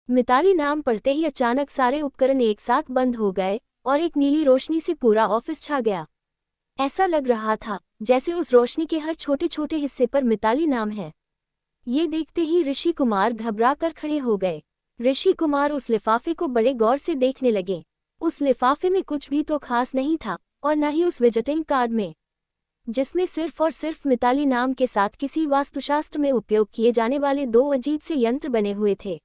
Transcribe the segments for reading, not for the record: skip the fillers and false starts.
मिताली नाम पढ़ते ही अचानक सारे उपकरण एक साथ बंद हो गए और एक नीली रोशनी से पूरा ऑफिस छा गया। ऐसा लग रहा था जैसे उस रोशनी के हर छोटे छोटे हिस्से पर मिताली नाम है। ये देखते ही ऋषि कुमार घबरा कर खड़े हो गए। ऋषि कुमार उस लिफाफे को बड़े गौर से देखने लगे। उस लिफाफे में कुछ भी तो खास नहीं था और न ही उस विजिटिंग कार्ड में, जिसमें सिर्फ और सिर्फ मिताली नाम के साथ किसी वास्तुशास्त्र में उपयोग किए जाने वाले दो अजीब से यंत्र बने हुए थे।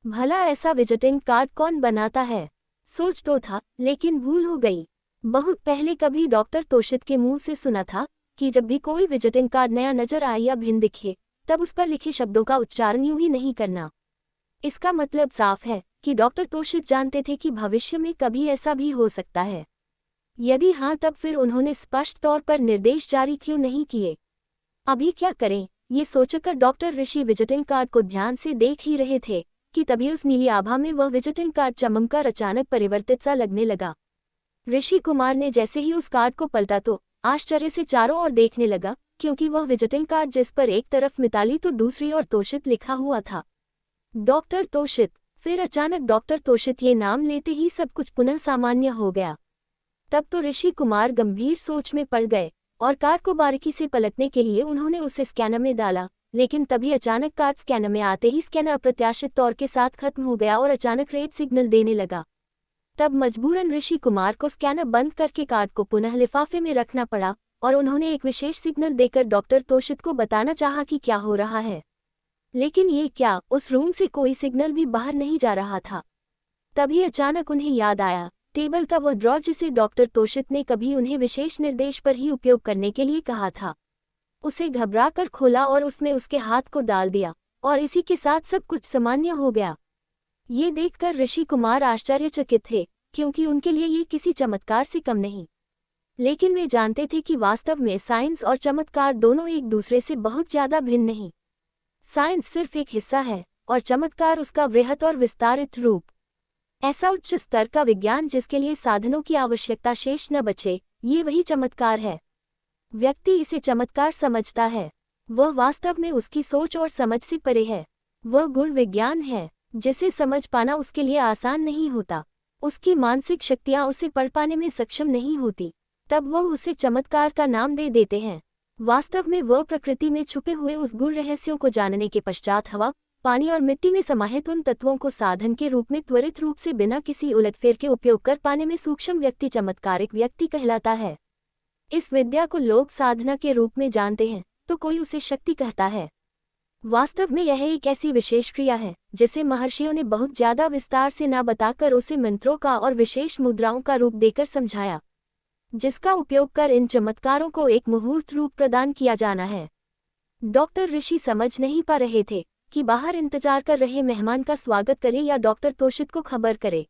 भला ऐसा विजिटिंग कार्ड कौन बनाता है? सोच तो था लेकिन भूल हो गई। बहुत पहले कभी डॉक्टर तोशित के मुंह से सुना था कि जब भी कोई विजिटिंग कार्ड नया नजर आए या भिन्न दिखे तब उस पर लिखे शब्दों का उच्चारण यूं ही नहीं करना। इसका मतलब साफ है कि डॉक्टर तोशित जानते थे कि भविष्य में कभी ऐसा भी हो सकता है। यदि हाँ, तब फिर उन्होंने स्पष्ट तौर पर निर्देश जारी क्यों नहीं किए? अभी क्या करें, ये सोचकर डॉक्टर ऋषि विजिटिंग कार्ड को ध्यान से देख ही रहे थे कि तभी उस नीली आभा में वह विजिटिंग कार्ड चमककर अचानक परिवर्तित सा लगने लगा। ऋषि कुमार ने जैसे ही उस कार्ड को पलटा तो आश्चर्य से चारों ओर देखने लगा, क्योंकि वह विजिटिंग कार्ड जिस पर एक तरफ मिताली तो दूसरी ओर तोशित लिखा हुआ था। डॉक्टर तोशित। फिर अचानक डॉक्टर तोशित ये नाम लेते ही सब कुछ पुनः सामान्य हो गया। तब तो ऋषि कुमार गंभीर सोच में पड़ गए और कार्ड को बारीकी से पलटने के लिए उन्होंने उसे स्कैनर में डाला, लेकिन तभी अचानक कार्ड स्कैनर में आते ही स्कैनर अप्रत्याशित तौर के साथ खत्म हो गया और अचानक रेड सिग्नल देने लगा। तब मजबूरन ऋषि कुमार को स्कैनर बंद करके कार्ड को पुनः लिफाफे में रखना पड़ा और उन्होंने एक विशेष सिग्नल देकर डॉक्टर तोशित को बताना चाहा कि क्या हो रहा है। लेकिन ये क्या, उस रूम से कोई सिग्नल भी बाहर नहीं जा रहा था। तभी अचानक उन्हें याद आया टेबल का वो ड्रॉर जिसे डॉक्टर तोशित ने कभी उन्हें विशेष निर्देश पर ही उपयोग करने के लिए कहा था। उसे घबरा कर खोला और उसमें उसके हाथ को डाल दिया और इसी के साथ सब कुछ सामान्य हो गया। ये देखकर ऋषि कुमार आश्चर्यचकित थे, क्योंकि उनके लिए ये किसी चमत्कार से कम नहीं। लेकिन वे जानते थे कि वास्तव में साइंस और चमत्कार दोनों एक दूसरे से बहुत ज्यादा भिन्न नहीं। साइंस सिर्फ एक हिस्सा है और चमत्कार उसका वृहत और विस्तारित रूप। ऐसा उच्च स्तर का विज्ञान जिसके लिए साधनों की आवश्यकता शेष न बचे, ये वही चमत्कार है। व्यक्ति इसे चमत्कार समझता है, वह वास्तव में उसकी सोच और समझ से परे है। वह गुण विज्ञान है जिसे समझ पाना उसके लिए आसान नहीं होता। उसकी मानसिक शक्तियां उसे पढ़ पाने में सक्षम नहीं होती, तब वह उसे चमत्कार का नाम दे देते हैं। वास्तव में वह प्रकृति में छुपे हुए उस गुण रहस्यों को जानने के पश्चात हवा, पानी और मिट्टी में समाहित उन तत्वों को साधन के रूप में त्वरित रूप से बिना किसी उलटफेर के उपयोग कर पाने में सूक्ष्म व्यक्ति चमत्कारिक व्यक्ति कहलाता है। इस विद्या को लोग साधना के रूप में जानते हैं तो कोई उसे शक्ति कहता है। वास्तव में यह एक ऐसी विशेष क्रिया है जिसे महर्षियों ने बहुत ज्यादा विस्तार से न बताकर उसे मंत्रों का और विशेष मुद्राओं का रूप देकर समझाया, जिसका उपयोग कर इन चमत्कारों को एक मुहूर्त रूप प्रदान किया जाना है। डॉक्टर ऋषि समझ नहीं पा रहे थे कि बाहर इंतजार कर रहे मेहमान का स्वागत करे या डॉक्टर तोशित को खबर करे।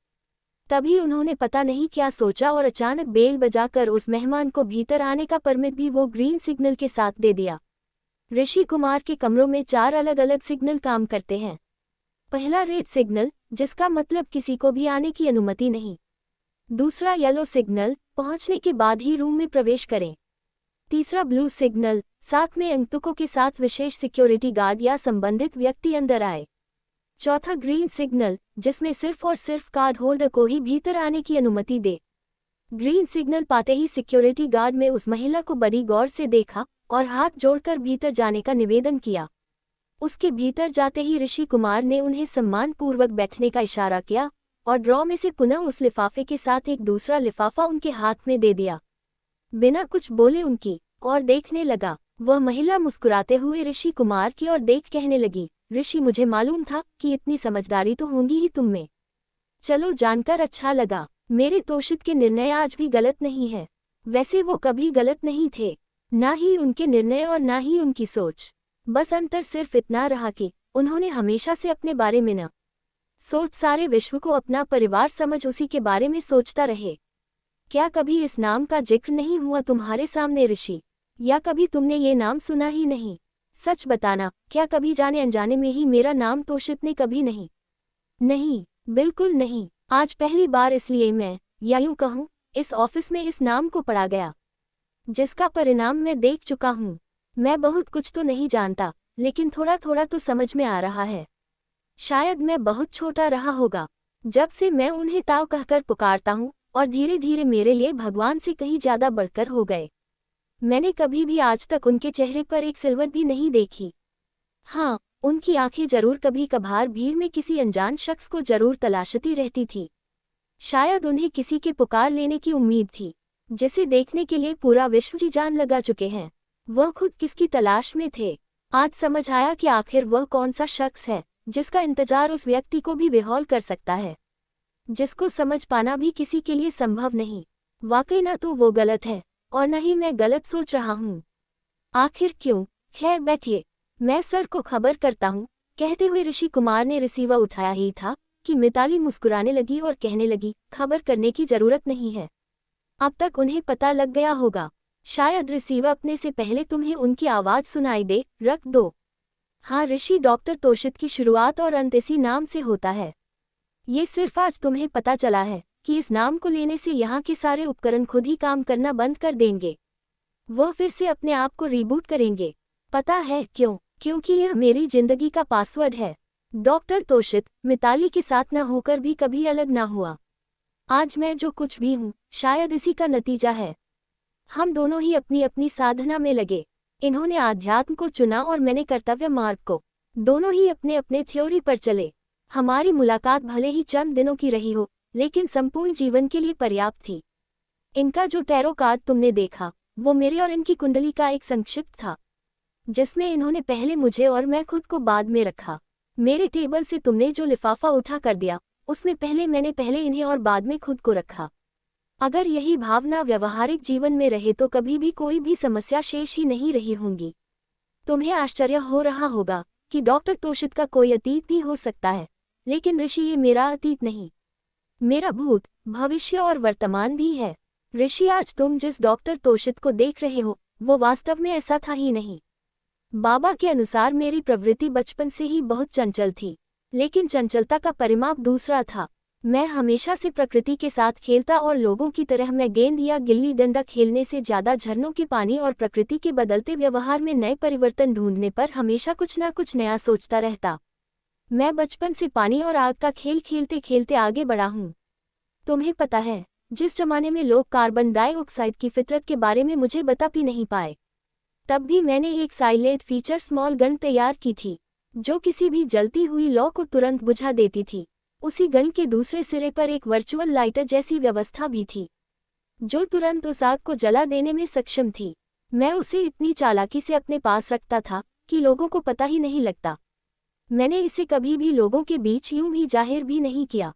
तभी उन्होंने पता नहीं क्या सोचा और अचानक बेल बजाकर उस मेहमान को भीतर आने का परमिट भी वो ग्रीन सिग्नल के साथ दे दिया। ऋषि कुमार के कमरों में 4 अलग अलग सिग्नल काम करते हैं। पहला रेड सिग्नल, जिसका मतलब किसी को भी आने की अनुमति नहीं। दूसरा येलो सिग्नल, पहुंचने के बाद ही रूम में प्रवेश करें। तीसरा ब्लू सिग्नल, साथ में अंतुकों के साथ विशेष सिक्योरिटी गार्ड या संबंधित व्यक्ति अंदर आए। चौथा ग्रीन सिग्नल, जिसमें सिर्फ और सिर्फ कार्ड होल्डर को ही भीतर आने की अनुमति दे। ग्रीन सिग्नल पाते ही सिक्योरिटी गार्ड में उस महिला को बड़ी गौर से देखा और हाथ जोड़कर भीतर जाने का निवेदन किया। उसके भीतर जाते ही ऋषि कुमार ने उन्हें सम्मानपूर्वक बैठने का इशारा किया और ड्रॉ में से पुनः उस लिफाफे के साथ एक दूसरा लिफाफा उनके हाथ में दे दिया। बिना कुछ बोले उनकी और देखने लगा। वह महिला मुस्कुराते हुए ऋषि कुमार की ओर देख कहने लगी, ऋषि, मुझे मालूम था कि इतनी समझदारी तो होंगी ही तुम में। चलो, जानकर अच्छा लगा। मेरे तोशित के निर्णय आज भी गलत नहीं है। वैसे वो कभी गलत नहीं थे, ना ही उनके निर्णय और ना ही उनकी सोच। बस अंतर सिर्फ इतना रहा कि उन्होंने हमेशा से अपने बारे में न सोच सारे विश्व को अपना परिवार समझ उसी के बारे में सोचता रहे। क्या कभी इस नाम का जिक्र नहीं हुआ तुम्हारे सामने ऋषि? या कभी तुमने ये नाम सुना ही नहीं? सच बताना, क्या कभी जाने अनजाने में ही मेरा नाम तोशित ने कभी नहीं? नहीं, बिल्कुल नहीं। आज पहली बार इसलिए मैं, या यूं कहूं, इस ऑफिस में इस नाम को पढ़ा गया, जिसका परिणाम मैं देख चुका हूं। मैं बहुत कुछ तो नहीं जानता, लेकिन थोड़ा थोड़ा तो समझ में आ रहा है। शायद मैं बहुत छोटा रहा होगा जब से मैं उन्हें ताऊ कहकर पुकारता हूँ, और धीरे धीरे मेरे लिए भगवान से कहीं ज्यादा बढ़कर हो गए। मैंने कभी भी आज तक उनके चेहरे पर एक सिलवट भी नहीं देखी। हाँ, उनकी आंखें जरूर कभी कभार भीड़ में किसी अनजान शख्स को जरूर तलाशती रहती थी। शायद उन्हें किसी के पुकार लेने की उम्मीद थी, जिसे देखने के लिए पूरा विश्व जी जान लगा चुके हैं। वह खुद किसकी तलाश में थे? आज समझ आया कि आखिर वह कौन सा शख्स है जिसका इंतजार उस व्यक्ति को भी बेहाल कर सकता है, जिसको समझ पाना भी किसी के लिए संभव नहीं। वाकई ना तो वो गलत है और न ही मैं गलत सोच रहा हूँ। आखिर क्यों? खैर बैठिए, मैं सर को खबर करता हूँ, कहते हुए ऋषि कुमार ने रिसीवर उठाया ही था कि मिताली मुस्कुराने लगी और कहने लगी, खबर करने की जरूरत नहीं है। अब तक उन्हें पता लग गया होगा। शायद रिसीवर अपने से पहले तुम्हें उनकी आवाज सुनाई दे। रख दो। हाँ ऋषि, डॉक्टर तोशित की शुरुआत और अंत इसी नाम से होता है। ये सिर्फ आज तुम्हें पता चला है कि इस नाम को लेने से यहाँ के सारे उपकरण खुद ही काम करना बंद कर देंगे। वो फिर से अपने आप को रीबूट करेंगे। पता है क्यों? क्योंकि यह मेरी जिंदगी का पासवर्ड है। डॉक्टर तोशित मिताली के साथ न होकर भी कभी अलग ना हुआ। आज मैं जो कुछ भी हूँ शायद इसी का नतीजा है। हम दोनों ही अपनी अपनी साधना में लगे। इन्होंने आध्यात्म को चुना और मैंने कर्तव्य मार्ग को। दोनों ही अपने अपने थ्योरी पर चले। हमारी मुलाकात भले ही चंद दिनों की रही हो, लेकिन संपूर्ण जीवन के लिए पर्याप्त थी। इनका जो टैरो कार्ड तुमने देखा वो मेरे और इनकी कुंडली का एक संक्षिप्त था, जिसमें इन्होंने पहले मुझे और मैं खुद को बाद में रखा। मेरे टेबल से तुमने जो लिफाफा उठा कर दिया उसमें मैंने पहले इन्हें और बाद में खुद को रखा। अगर यही भावना व्यवहारिक जीवन में रहे तो कभी भी कोई भी समस्या शेष ही नहीं रही होंगी। तुम्हें आश्चर्य हो रहा होगा कि डॉक्टर तोशित का कोई अतीत भी हो सकता है, लेकिन ऋषि ये मेरा अतीत नहीं, मेरा भूत, भविष्य और वर्तमान भी है। ऋषि, आज तुम जिस डॉक्टर तोशित को देख रहे हो वो वास्तव में ऐसा था ही नहीं। बाबा के अनुसार मेरी प्रवृत्ति बचपन से ही बहुत चंचल थी, लेकिन चंचलता का परिमाप दूसरा था। मैं हमेशा से प्रकृति के साथ खेलता और लोगों की तरह मैं गेंद या गिल्ली डंडा खेलने से ज्यादा झरनों के पानी और प्रकृति के बदलते व्यवहार में नए परिवर्तन ढूंढने पर हमेशा कुछ न कुछ नया सोचता रहता। मैं बचपन से पानी और आग का खेल खेलते खेलते आगे बढ़ा हूँ। तुम्हें पता है, जिस जमाने में लोग कार्बन डाइऑक्साइड की फितरत के बारे में मुझे बता भी नहीं पाए, तब भी मैंने एक साइलेंट फीचर स्मॉल गन तैयार की थी जो किसी भी जलती हुई लौ को तुरंत बुझा देती थी। उसी गन के दूसरे सिरे पर एक वर्चुअल लाइटर जैसी व्यवस्था भी थी जो तुरंत उस आग को जला देने में सक्षम थी। मैं उसे इतनी चालाकी से अपने पास रखता था कि लोगों को पता ही नहीं लगता। मैंने इसे कभी भी लोगों के बीच यूं भी जाहिर भी नहीं किया।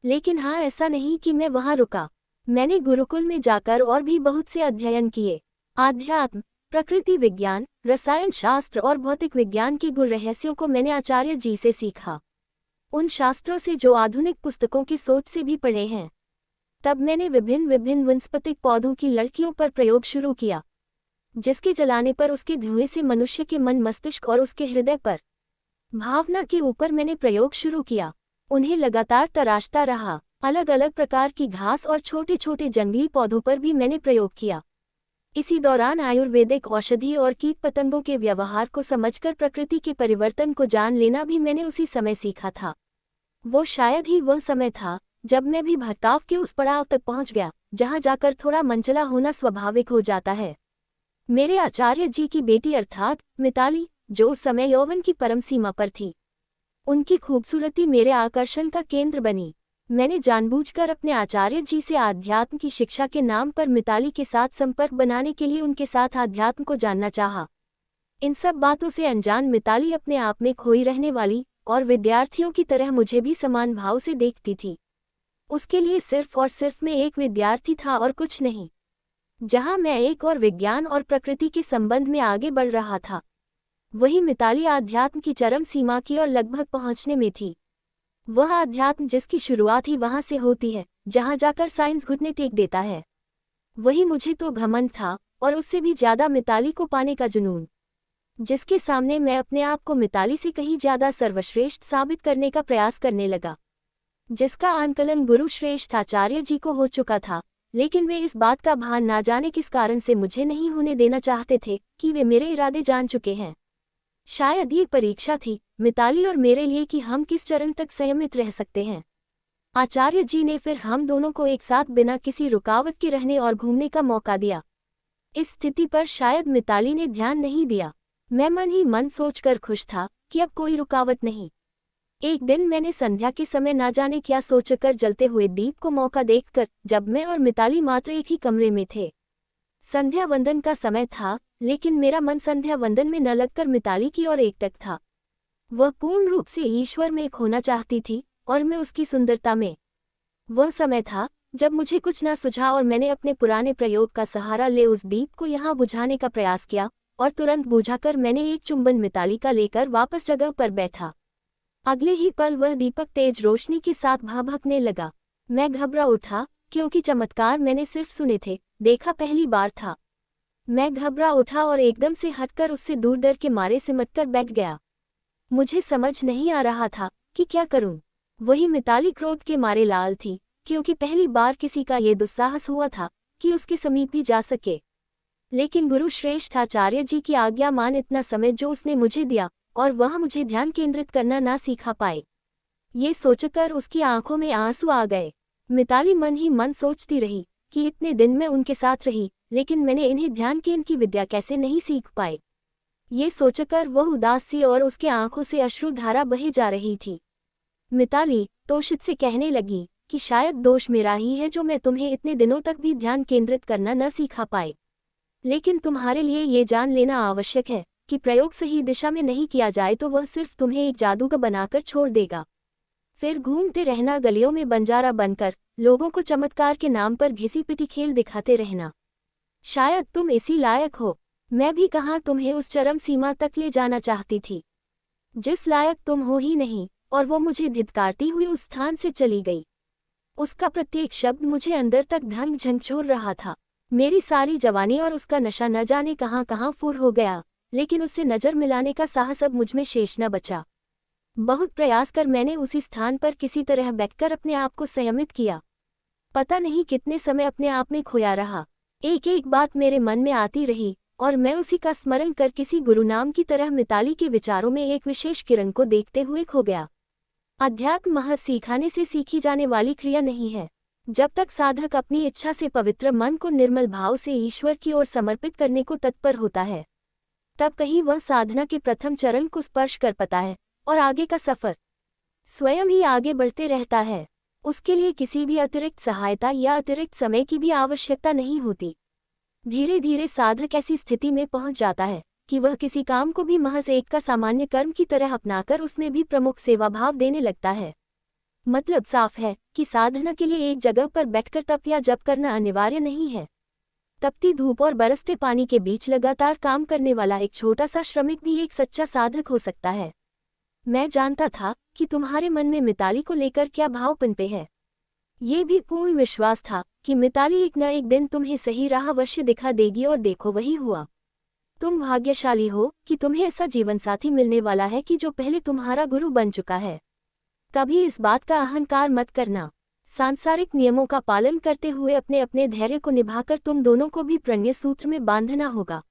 लेकिन हाँ, ऐसा नहीं कि मैं वहां रुका। मैंने गुरुकुल में जाकर और भी बहुत से अध्ययन किए। आध्यात्म, प्रकृति विज्ञान, रसायन शास्त्र और भौतिक विज्ञान के गुर रहस्यों को मैंने आचार्य जी से सीखा, उन शास्त्रों से जो आधुनिक पुस्तकों की सोच से भी पढ़े हैं। तब मैंने विभिन्न विभिन्न वनस्पतिक पौधों की लड़कियों पर प्रयोग शुरू किया, जिसके जलाने पर उसके धुएं से मनुष्य के मन, मस्तिष्क और उसके हृदय पर, भावना के ऊपर मैंने प्रयोग शुरू किया। उन्हें लगातार तराशता रहा। अलग अलग प्रकार की घास और छोटे छोटे जंगली पौधों पर भी मैंने प्रयोग किया। इसी दौरान आयुर्वेदिक औषधि और कीट पतंगों के व्यवहार को समझकर प्रकृति के परिवर्तन को जान लेना भी मैंने उसी समय सीखा था। वो शायद ही वह समय था जब मैं भी भटकाव के उस पड़ाव तक पहुंच गया जहां जाकर थोड़ा मनचला होना स्वाभाविक हो जाता है। मेरे आचार्य जी की बेटी अर्थात मिताली, जो उस समय यौवन की परम सीमा पर थी, उनकी खूबसूरती मेरे आकर्षण का केंद्र बनी। मैंने जानबूझकर अपने आचार्य जी से आध्यात्म की शिक्षा के नाम पर मिताली के साथ संपर्क बनाने के लिए उनके साथ आध्यात्म को जानना चाहा। इन सब बातों से अनजान मिताली अपने आप में खोई रहने वाली और विद्यार्थियों की तरह मुझे भी समान भाव से देखती थी। उसके लिए सिर्फ और सिर्फ मैं एक विद्यार्थी था और कुछ नहीं। जहां मैं एक और विज्ञान और प्रकृति के संबंध में आगे बढ़ रहा था, वही मिताली आध्यात्म की चरम सीमा की और लगभग पहुंचने में थी। वह आध्यात्म जिसकी शुरुआत ही वहां से होती है जहां जाकर साइंस घुटने टेक देता है, वही मुझे तो घमंड था, और उससे भी ज्यादा मिताली को पाने का जुनून, जिसके सामने मैं अपने आप को मिताली से कहीं ज्यादा सर्वश्रेष्ठ साबित करने का प्रयास करने लगा, जिसका आंकलन गुरु श्रेष्ठ आचार्य जी को हो चुका था। लेकिन वे इस बात का भान ना जाने किस कारण से मुझे नहीं होने देना चाहते थे कि वे मेरे इरादे जान चुके हैं। शायद ये परीक्षा थी मिताली और मेरे लिए कि हम किस चरण तक संयमित रह सकते हैं। आचार्य जी ने फिर हम दोनों को एक साथ बिना किसी रुकावट के रहने और घूमने का मौका दिया। इस स्थिति पर शायद मिताली ने ध्यान नहीं दिया। मैं मन ही मन सोचकर खुश था कि अब कोई रुकावट नहीं। एक दिन मैंने संध्या के समय ना जाने क्या सोचकर जलते हुए दीप को मौका देखकर, जब मैं और मिताली मात्र एक ही कमरे में थे। संध्या वंदन का समय था, लेकिन मेरा मन संध्या वंदन में न लगकर मिताली की ओर एकटक था। वह पूर्ण रूप से ईश्वर में खोना चाहती थी और मैं उसकी सुंदरता में। वह समय था जब मुझे कुछ न सूझा और मैंने अपने पुराने प्रयोग का सहारा ले उस दीप को यहाँ बुझाने का प्रयास किया, और तुरंत बुझाकर मैंने एक चुंबन मिताली का लेकर वापस जगह पर बैठा। अगले ही पल वह दीपक तेज रोशनी के साथ भभकने लगा। मैं घबरा उठा, क्योंकि चमत्कार मैंने सिर्फ सुने थे, देखा पहली बार था। मैं घबरा उठा और एकदम से हटकर उससे दूर डर के मारे सिमटकर बैठ गया। मुझे समझ नहीं आ रहा था कि क्या करूं। वही मिताली क्रोध के मारे लाल थी, क्योंकि पहली बार किसी का ये दुस्साहस हुआ था कि उसके समीप भी जा सके। लेकिन गुरु श्रेष्ठ आचार्य जी की आज्ञा मान इतना समय जो उसने मुझे दिया, और वह मुझे ध्यान केंद्रित करना ना सिखा पाए। ये सोचकर उसकी आंखों में आंसू आ गए। मिताली मन ही मन सोचती रही कि इतने दिन मैं उनके साथ रही, लेकिन मैंने इन्हें ध्यान केंद्र की विद्या कैसे नहीं सीख पाई। ये सोचकर वह उदास सी और उसके आंखों से अश्रुधारा बहे जा रही थी। मिताली तोषित से कहने लगी कि शायद दोष मेरा ही है जो मैं तुम्हें इतने दिनों तक भी ध्यान केंद्रित करना न सिखा पाए। लेकिन तुम्हारे लिए ये जान लेना आवश्यक है कि प्रयोग सही दिशा में नहीं किया जाए तो वह सिर्फ तुम्हें एक जादूगर बनाकर छोड़ देगा। फिर घूमते रहना गलियों में बंजारा बनकर, लोगों को चमत्कार के नाम पर घिसी पिटी खेल दिखाते रहना। शायद तुम इसी लायक हो। मैं भी कहाँ तुम्हें उस चरम सीमा तक ले जाना चाहती थी जिस लायक तुम हो ही नहीं, और वो मुझे धिक्कारती हुई उस स्थान से चली गई। उसका प्रत्येक शब्द मुझे अंदर तक ढंग झंझोर रहा था। मेरी सारी जवानी और उसका नशा न जाने कहाँ कहाँ फूर हो गया, लेकिन उससे नजर मिलाने का साहस अब मुझमें शेष न बचा। बहुत प्रयास कर मैंने उसी स्थान पर किसी तरह बैठकर अपने आप को संयमित किया। पता नहीं कितने समय अपने आप में खोया रहा। एक एक बात मेरे मन में आती रही, और मैं उसी का स्मरण कर किसी गुरु नाम की तरह मिताली के विचारों में एक विशेष किरण को देखते हुए खो गया। अध्यात्म महज सिखाने से सीखी जाने वाली क्रिया नहीं है। जब तक साधक अपनी इच्छा से पवित्र मन को निर्मल भाव से ईश्वर की ओर समर्पित करने को तत्पर होता है, तब कहीं वह साधना के प्रथम चरण को स्पर्श कर पाता है, और आगे का सफर स्वयं ही आगे बढ़ते रहता है। उसके लिए किसी भी अतिरिक्त सहायता या अतिरिक्त समय की भी आवश्यकता नहीं होती। धीरे धीरे साधक ऐसी स्थिति में पहुंच जाता है कि वह किसी काम को भी महज एक का सामान्य कर्म की तरह अपनाकर उसमें भी प्रमुख सेवा भाव देने लगता है। मतलब साफ है कि साधना के लिए एक जगह पर बैठकर तप या जप करना अनिवार्य नहीं है। तपती धूप और बरसते पानी के बीच लगातार काम करने वाला एक छोटा सा श्रमिक भी एक सच्चा साधक हो सकता है। मैं जानता था कि तुम्हारे मन में मिताली को लेकर क्या भाव पनपे है। ये भी पूर्ण विश्वास था कि मिताली एक न एक दिन तुम्हें सही राह अवश्य दिखा देगी, और देखो वही हुआ। तुम भाग्यशाली हो कि तुम्हें ऐसा जीवनसाथी मिलने वाला है कि जो पहले तुम्हारा गुरु बन चुका है। कभी इस बात का अहंकार मत करना। सांसारिक नियमों का पालन करते हुए अपने अपने धैर्य को निभाकर तुम दोनों को भी प्रणय सूत्र में बांधना होगा।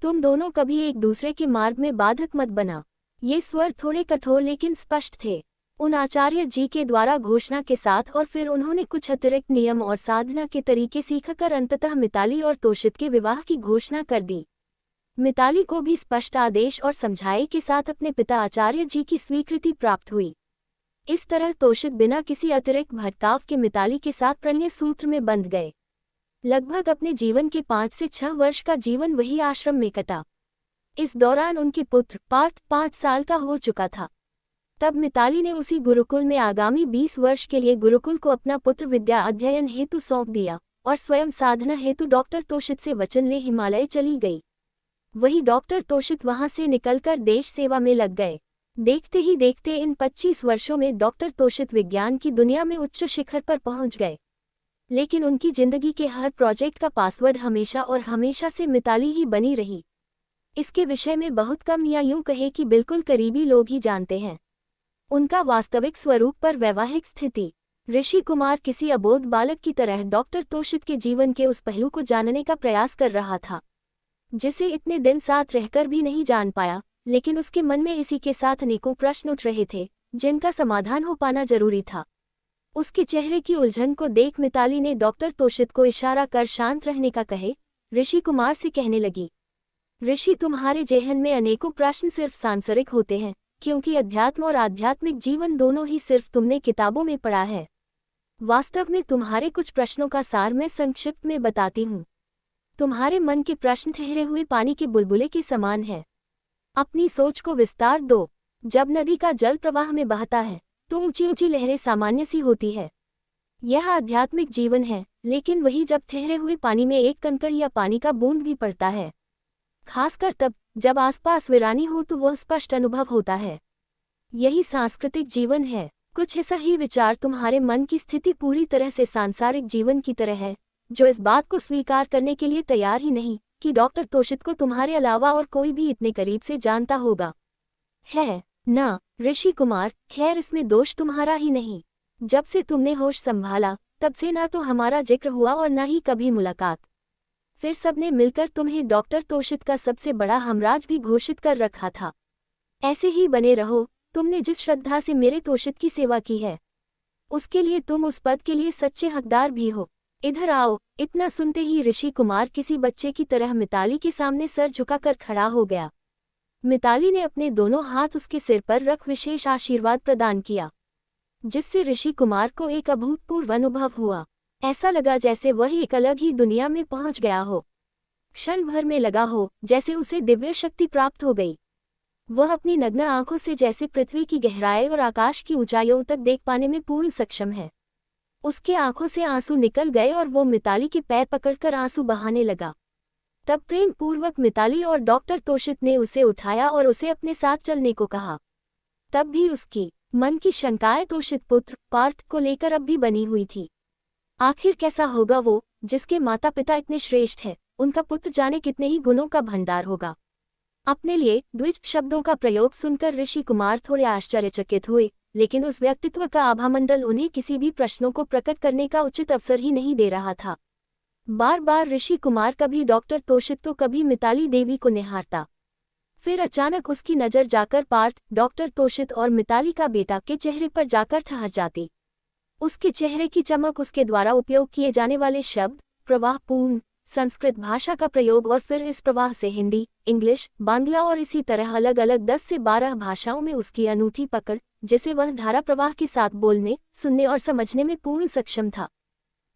तुम दोनों कभी एक दूसरे के मार्ग में बाधक मत बना। ये स्वर थोड़े कठोर लेकिन स्पष्ट थे, उन आचार्य जी के द्वारा घोषणा के साथ, और फिर उन्होंने कुछ अतिरिक्त नियम और साधना के तरीके सीखकर अंततः मिताली और तोषित के विवाह की घोषणा कर दी। मिताली को भी स्पष्ट आदेश और समझाए के साथ अपने पिता आचार्य जी की स्वीकृति प्राप्त हुई। इस तरह तोषित बिना किसी अतिरिक्त भटकाव के मिताली के साथ प्रणय सूत्र में बंध गए। लगभग अपने जीवन के 5 से 6 वर्ष का जीवन वही आश्रम में कटा। इस दौरान उनके पुत्र पार्थ 5 साल का हो चुका था। तब मिताली ने उसी गुरुकुल में आगामी 20 वर्ष के लिए गुरुकुल को अपना पुत्र विद्या अध्ययन हेतु सौंप दिया, और स्वयं साधना हेतु डॉक्टर तोषित से वचन ले हिमालय चली गई। वही डॉक्टर तोषित वहां से निकलकर देश सेवा में लग गए। देखते ही देखते इन 25 वर्षों में डॉक्टर तोषित विज्ञान की दुनिया में उच्च शिखर पर पहुंच गए। लेकिन उनकी जिंदगी के हर प्रोजेक्ट का पासवर्ड हमेशा और हमेशा से मिताली ही बनी रही। इसके विषय में बहुत कम या यूं कहे कि बिल्कुल करीबी लोग ही जानते हैं उनका वास्तविक स्वरूप पर वैवाहिक स्थिति। ऋषि कुमार किसी अबोध बालक की तरह डॉक्टर तोषित के जीवन के उस पहलू को जानने का प्रयास कर रहा था जिसे इतने दिन साथ रहकर भी नहीं जान पाया, लेकिन उसके मन में इसी के साथ अनेकों प्रश्न उठ रहे थे जिनका समाधान हो पाना जरूरी था। उसके चेहरे की उलझन को देख मिताली ने डॉक्टर तोषित को इशारा कर शांत रहने का कहे ऋषि कुमार से कहने लगी, ऋषि तुम्हारे जेहन में अनेकों प्रश्न सिर्फ सांसारिक होते हैं, क्योंकि अध्यात्म और आध्यात्मिक जीवन दोनों ही सिर्फ तुमने किताबों में पढ़ा है। वास्तव में तुम्हारे कुछ प्रश्नों का सार मैं संक्षिप्त में बताती हूँ। तुम्हारे मन के प्रश्न ठहरे हुए पानी के बुलबुले के समान है। अपनी सोच को विस्तार दो। जब नदी का जल प्रवाह में बहता है तो ऊंची ऊंची लहरें सामान्य सी होती है। यह आध्यात्मिक जीवन है, लेकिन वही जब ठहरे हुए पानी में एक कंकड़ या पानी का बूंद भी पड़ता है, खासकर तब जब आसपास वीरानी हो, तो वह स्पष्ट अनुभव होता है। यही सांस्कृतिक जीवन है। कुछ ऐसा ही विचार तुम्हारे मन की स्थिति पूरी तरह से सांसारिक जीवन की तरह है, जो इस बात को स्वीकार करने के लिए तैयार ही नहीं कि डॉक्टर तोषित को तुम्हारे अलावा और कोई भी इतने करीब से जानता होगा। है ना ऋषि कुमार? खैर, इसमें दोष तुम्हारा ही नहीं। जब से तुमने होश संभाला तब से ना तो हमारा जिक्र हुआ और ना ही कभी मुलाकात। फिर सबने मिलकर तुम्हें डॉक्टर तोषित का सबसे बड़ा हमराज भी घोषित कर रखा था। ऐसे ही बने रहो। तुमने जिस श्रद्धा से मेरे तोषित की सेवा की है, उसके लिए तुम उस पद के लिए सच्चे हकदार भी हो। इधर आओ। इतना सुनते ही ऋषि कुमार किसी बच्चे की तरह मिताली के सामने सर झुकाकर खड़ा हो गया। मिताली ने अपने दोनों हाथ उसके सिर पर रख विशेष आशीर्वाद प्रदान किया, जिससे ऋषि कुमार को एक अभूतपूर्व अनुभव हुआ। ऐसा लगा जैसे वह एक अलग ही दुनिया में पहुंच गया हो। क्षण भर में लगा हो जैसे उसे दिव्य शक्ति प्राप्त हो गई। वह अपनी नग्न आंखों से जैसे पृथ्वी की गहराई और आकाश की ऊंचाइयों तक देख पाने में पूर्ण सक्षम है। उसके आंखों से आंसू निकल गए और वो मिताली के पैर पकड़कर आंसू बहाने लगा। तब प्रेम पूर्वक मिताली और डॉक्टर तोषित ने उसे उठाया और उसे अपने साथ चलने को कहा। तब भी उसकी मन की शंकाएं तोषित पुत्र पार्थ को लेकर अब भी बनी हुई थी। आखिर कैसा होगा वो, जिसके माता पिता इतने श्रेष्ठ हैं, उनका पुत्र जाने कितने ही गुणों का भंडार होगा। अपने लिए द्विज शब्दों का प्रयोग सुनकर ऋषि कुमार थोड़े आश्चर्यचकित हुए, लेकिन उस व्यक्तित्व का आभामंडल उन्हें किसी भी प्रश्नों को प्रकट करने का उचित अवसर ही नहीं दे रहा था। बार बार ऋषि कुमार कभी डॉक्टर तोषित तो कभी मिताली देवी को निहारता। फिर अचानक उसकी नज़र जाकर पार्थ, डॉक्टर तोषित और मिताली का बेटा के चेहरे पर जाकर ठहर जाती। उसके चेहरे की चमक, उसके द्वारा उपयोग किए जाने वाले शब्द, प्रवाहपूर्ण संस्कृत भाषा का प्रयोग और फिर इस प्रवाह से हिंदी, इंग्लिश, बांग्ला और इसी तरह अलग अलग 10 से 12 भाषाओं में उसकी अनूठी पकड़, जिसे वह धारा प्रवाह के साथ बोलने, सुनने और समझने में पूर्ण सक्षम था।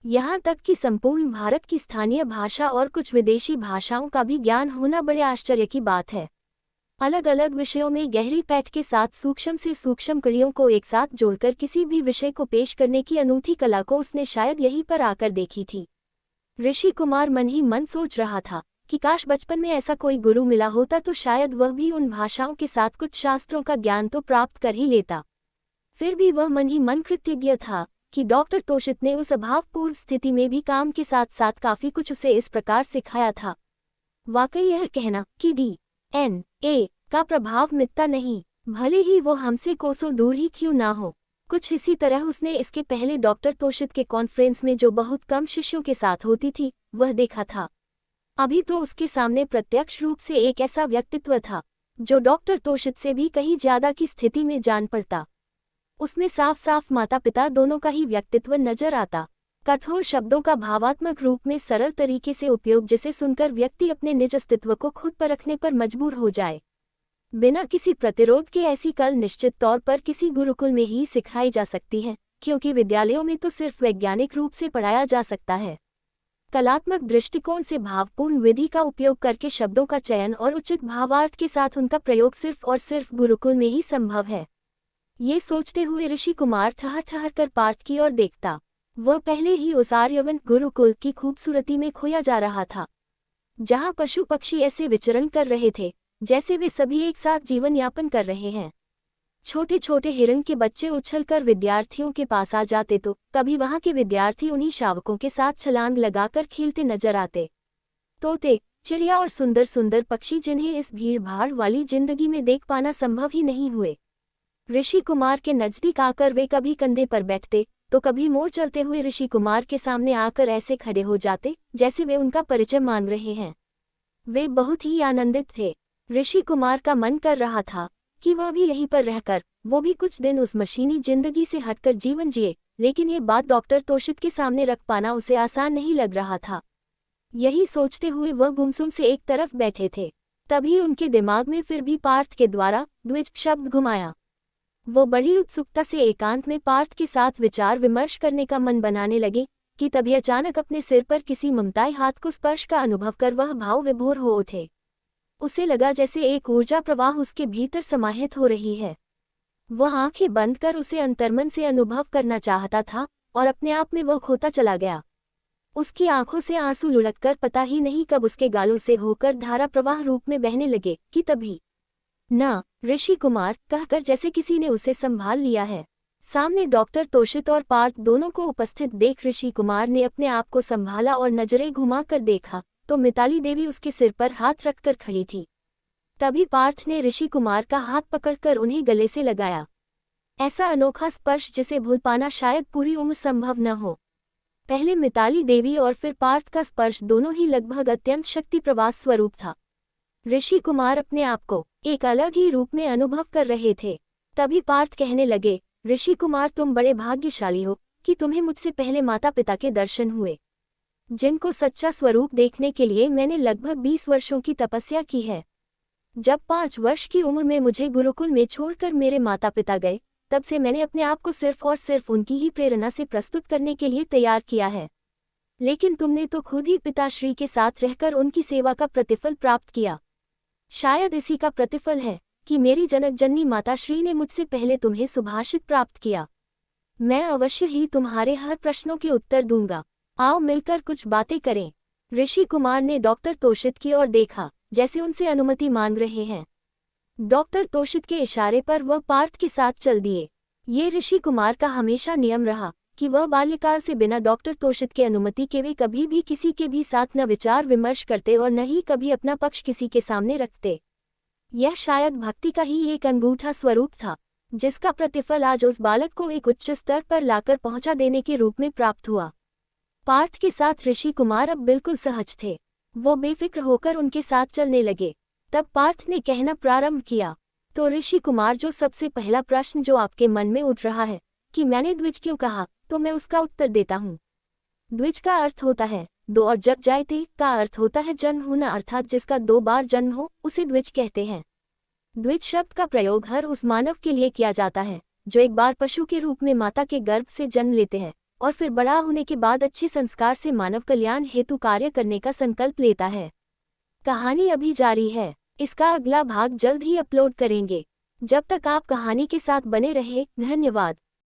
यहाँ तक कि संपूर्ण भारत की स्थानीय भाषा और कुछ विदेशी भाषाओं का भी ज्ञान होना बड़े आश्चर्य की बात है। अलग अलग विषयों में गहरी पैठ के साथ सूक्ष्म से सूक्ष्म कड़ियों को एक साथ जोड़कर किसी भी विषय को पेश करने की अनूठी कला को उसने शायद यहीं पर आकर देखी थी। ऋषि कुमार मन ही मन सोच रहा था कि काश बचपन में ऐसा कोई गुरु मिला होता तो शायद वह भी उन भाषाओं के साथ कुछ शास्त्रों का ज्ञान तो प्राप्त कर ही लेता। फिर भी वह मन ही मन कृतज्ञ था कि डॉक्टर तोषित ने उस अभावपूर्ण स्थिति में भी काम के साथ साथ काफी कुछ उसे इस प्रकार सिखाया था। वाकई यह कहना कि DNA का प्रभाव मिटता नहीं, भले ही वो हमसे कोसों दूर ही क्यों ना हो। कुछ इसी तरह उसने इसके पहले डॉक्टर तोषित के कॉन्फ्रेंस में जो बहुत कम शिष्यों के साथ होती थी वह देखा था। अभी तो उसके सामने प्रत्यक्ष रूप से एक ऐसा व्यक्तित्व था जो डॉक्टर तोषित से भी कहीं ज्यादा की स्थिति में जान पड़ता। उसमें साफ साफ माता पिता दोनों का ही व्यक्तित्व नजर आता। कठोर शब्दों का भावात्मक रूप में सरल तरीके से उपयोग, जिसे सुनकर व्यक्ति अपने निज अस्तित्व को खुद परखने पर मजबूर हो जाए। बिना किसी प्रतिरोध के ऐसी कल निश्चित तौर पर किसी गुरुकुल में ही सिखाई जा सकती है, क्योंकि विद्यालयों में तो सिर्फ वैज्ञानिक रूप से पढ़ाया जा सकता है। कलात्मक दृष्टिकोण से भावपूर्ण विधि का उपयोग करके शब्दों का चयन और उचित भावार्थ के साथ उनका प्रयोग सिर्फ और सिर्फ गुरुकुल में ही संभव है। ये सोचते हुए ऋषि कुमार ठहर ठहर कर पार्थ की ओर देखता। वह पहले ही उस आर्यवन गुरुकुल की खूबसूरती में खोया जा रहा था, जहाँ पशु पक्षी ऐसे विचरण कर रहे थे जैसे वे सभी एक साथ जीवन यापन कर रहे हैं। छोटे छोटे हिरण के बच्चे उछलकर विद्यार्थियों के पास आ जाते तो कभी वहां के विद्यार्थी उन्हीं शावकों के साथ छलांग लगाकर खेलते नजर आते। तोते, चिड़िया और सुंदर सुंदर पक्षी जिन्हें इस भीड़ भाड़ वाली जिंदगी में देख पाना संभव ही नहीं हुए। ऋषि कुमार के नजदीक आकर वे कभी कंधे पर बैठते तो कभी मोड़ चलते हुए ऋषि कुमार के सामने आकर ऐसे खड़े हो जाते जैसे वे उनका परिचय मान रहे हैं। वे बहुत ही आनंदित थे। ऋषि कुमार का मन कर रहा था कि वह भी यहीं पर रहकर वो भी कुछ दिन उस मशीनी जिंदगी से हटकर जीवन जिए, लेकिन ये बात डॉक्टर तोशित के सामने रख पाना उसे आसान नहीं लग रहा था। यही सोचते हुए वह गुमसुम से एक तरफ बैठे थे, तभी उनके दिमाग में फिर भी पार्थ के द्वारा द्विज शब्द घुमाया। वो बड़ी उत्सुकता से एकांत में पार्थ के साथ विचार विमर्श करने का मन बनाने लगे कि तभी अचानक अपने सिर पर किसी ममताई हाथ को स्पर्श का अनुभव कर वह भाव विभोर हो उठे। उसे लगा जैसे एक ऊर्जा प्रवाह उसके भीतर समाहित हो रही है। वह आंखें बंद कर उसे अंतर्मन से अनुभव करना चाहता था और अपने आप में वह खोता चला गया। उसकी आंखों से आंसू लुढ़ककर पता ही नहीं कब उसके गालों से होकर धारा प्रवाह रूप में बहने लगे कि तभी ना ऋषि कुमार कहकर जैसे किसी ने उसे संभाल लिया है। सामने डॉक्टर तोशित और पार्थ दोनों को उपस्थित देख ऋषि कुमार ने अपने आप को संभाला और नजरें घुमाकर देखा तो मिताली देवी उसके सिर पर हाथ रखकर खड़ी थी। तभी पार्थ ने ऋषि कुमार का हाथ पकड़कर उन्हें गले से लगाया। ऐसा अनोखा स्पर्श जिसे भूल पाना शायद पूरी उम्र संभव न हो। पहले मिताली देवी और फिर पार्थ का स्पर्श दोनों ही लगभग अत्यंत शक्ति प्रवास स्वरूप था। ऋषि कुमार अपने आप को एक अलग ही रूप में अनुभव कर रहे थे। तभी पार्थ कहने लगे, ऋषि कुमार तुम बड़े भाग्यशाली हो कि तुम्हें मुझसे पहले माता पिता के दर्शन हुए, जिनको सच्चा स्वरूप देखने के लिए मैंने लगभग 20 वर्षों की तपस्या की है। जब 5 वर्ष की उम्र में मुझे गुरुकुल में छोड़कर मेरे माता पिता गए, तब से मैंने अपने आप को सिर्फ और सिर्फ उनकी ही प्रेरणा से प्रस्तुत करने के लिए तैयार किया है। लेकिन तुमने तो खुद ही पिताश्री के साथ रहकर उनकी सेवा का प्रतिफल प्राप्त किया। शायद इसी का प्रतिफल है कि मेरी जनक जननी माताश्री ने मुझसे पहले तुम्हें सुभाषित प्राप्त किया। मैं अवश्य ही तुम्हारे हर प्रश्नों के उत्तर दूंगा। आओ मिलकर कुछ बातें करें। ऋषि कुमार ने डॉक्टर तोशित की ओर देखा, जैसे उनसे अनुमति मांग रहे हैं। डॉक्टर तोशित के इशारे पर वह पार्थ के साथ चल दिए। ये ऋषि कुमार का हमेशा नियम रहा कि वह बाल्यकाल से बिना डॉक्टर तोशित के अनुमति के वे कभी भी किसी के भी साथ न विचार विमर्श करते और न ही कभी अपना पक्ष किसी के सामने रखते। यह शायद भक्ति का ही एक अनूठा स्वरूप था, जिसका प्रतिफल आज उस बालक को एक उच्च स्तर पर लाकर पहुंचा देने के रूप में प्राप्त हुआ। पार्थ के साथ ऋषि कुमार अब बिल्कुल सहज थे। वो बेफिक्र होकर उनके साथ चलने लगे। तब पार्थ ने कहना प्रारंभ किया, तो ऋषि कुमार जो सबसे पहला प्रश्न जो आपके मन में उठ रहा है कि मैंने द्विज क्यों कहा, तो मैं उसका उत्तर देता हूँ। द्विज का अर्थ होता है दो और जग जायते का अर्थ होता है जन्म होना, अर्थात जिसका 2 बार जन्म हो उसे द्विज कहते हैं। द्विज शब्द का प्रयोग हर उस मानव के लिए किया जाता है जो एक बार पशु के रूप में माता के गर्भ से जन्म लेते हैं और फिर बड़ा होने के बाद अच्छे संस्कार से मानव कल्याण हेतु कार्य करने का संकल्प लेता है। कहानी अभी जारी है। इसका अगला भाग जल्द ही अपलोड करेंगे। जब तक आप कहानी के साथ बने रहे, धन्यवाद।